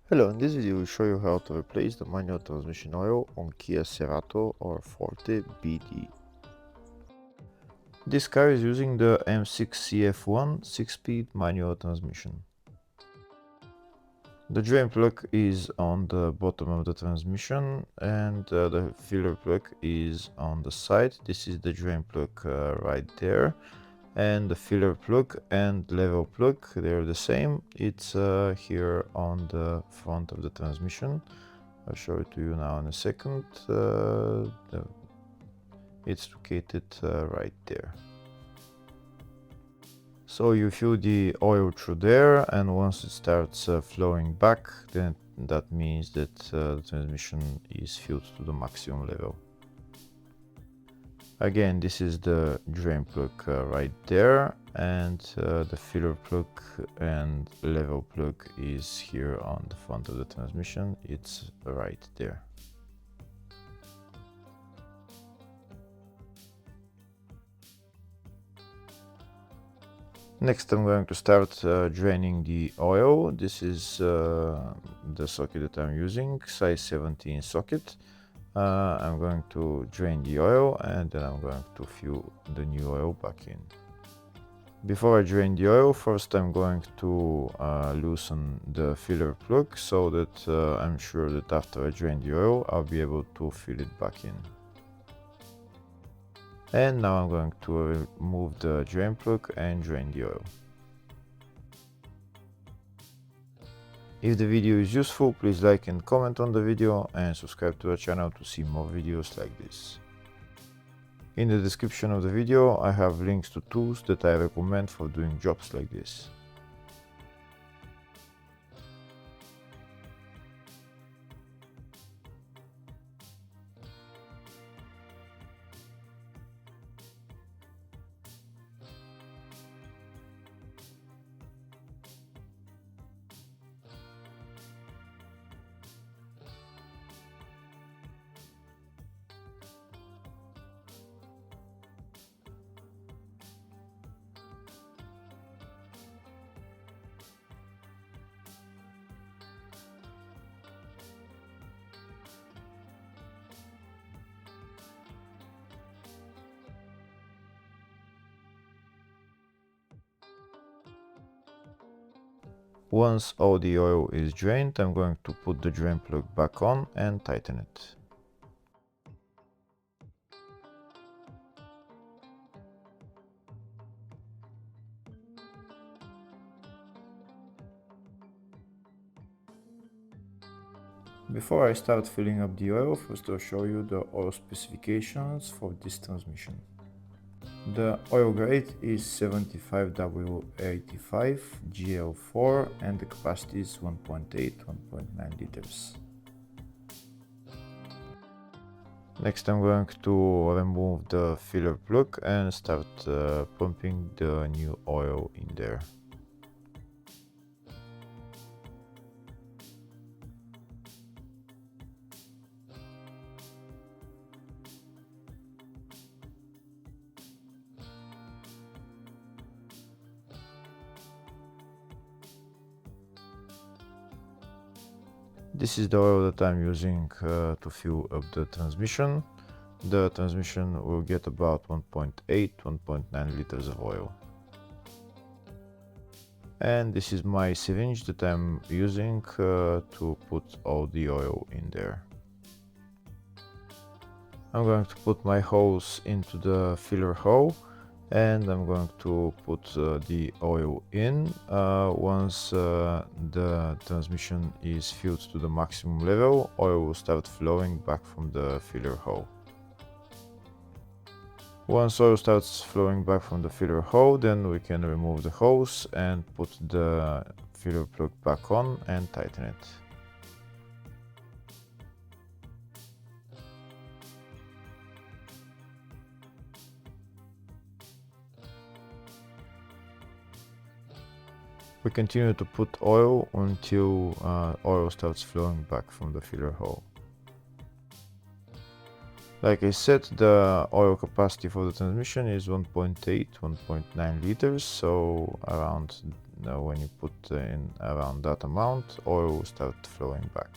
Hello, in this video we'll show you how to replace the manual transmission oil on Kia Cerato or Forte BD. This car is using the M6CF1 6-speed manual transmission. The drain plug is on the bottom of the transmission and the filler plug is on the side. This is the drain plug right there, and the filler plug and level plug, they're the same. It's here on the front of the transmission. I'll show it to you now in a second. It's located right there. So you fill the oil through there, and once it starts flowing back, then that means that the transmission is filled to the maximum level. Again, this is the drain plug right there, and the filler plug and level plug is here on the front of the transmission. It's right there. Next, I'm going to start draining the oil. This is the socket that I'm using, size 17 socket. I'm going to drain the oil and then I'm going to fill the new oil back in. Before I drain the oil, first I'm going to loosen the filler plug so that I'm sure that after I drain the oil, I'll be able to fill it back in. And now I'm going to remove the drain plug and drain the oil. If the video is useful, please like and comment on the video and subscribe to the channel to see more videos like this. In the description of the video, I have links to tools that I recommend for doing jobs like this. Once all the oil is drained, I'm going to put the drain plug back on and tighten it. Before I start filling up the oil, first I'll show you the oil specifications for this transmission. The oil grade is 75W85 GL4 and the capacity is 1.8-1.9 liters. Next I'm going to remove the filler plug and start pumping the new oil in there. This is the oil that I'm using to fill up the transmission. The transmission will get about 1.8-1.9 liters of oil. And this is my syringe that I'm using to put all the oil in there. I'm going to put my hose into the filler hole and I'm going to put the oil in. Once the transmission is filled to the maximum level, oil will start flowing back from the filler hole. Once oil starts flowing back from the filler hole, then we can remove the hose and put the filler plug back on and tighten it. We continue to put oil until oil starts flowing back from the filler hole. Like I said, the oil capacity for the transmission is 1.8, 1.9 liters, so around when you put in around that amount, oil will start flowing back.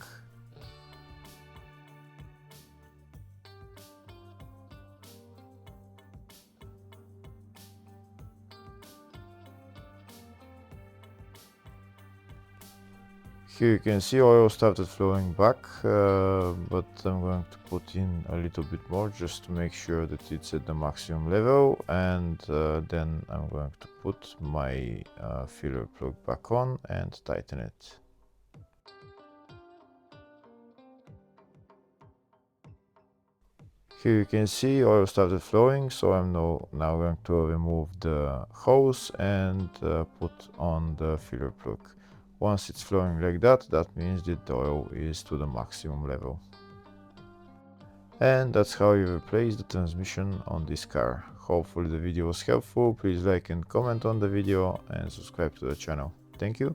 Here you can see oil started flowing back, but I'm going to put in a little bit more just to make sure that it's at the maximum level, and then I'm going to put my filler plug back on and tighten it. Here you can see oil started flowing, so I'm now going to remove the hose and put on the filler plug. Once it's flowing like that, that means that the oil is to the maximum level. And that's how you replace the transmission on this car. Hopefully the video was helpful. Please like and comment on the video and subscribe to the channel. Thank you.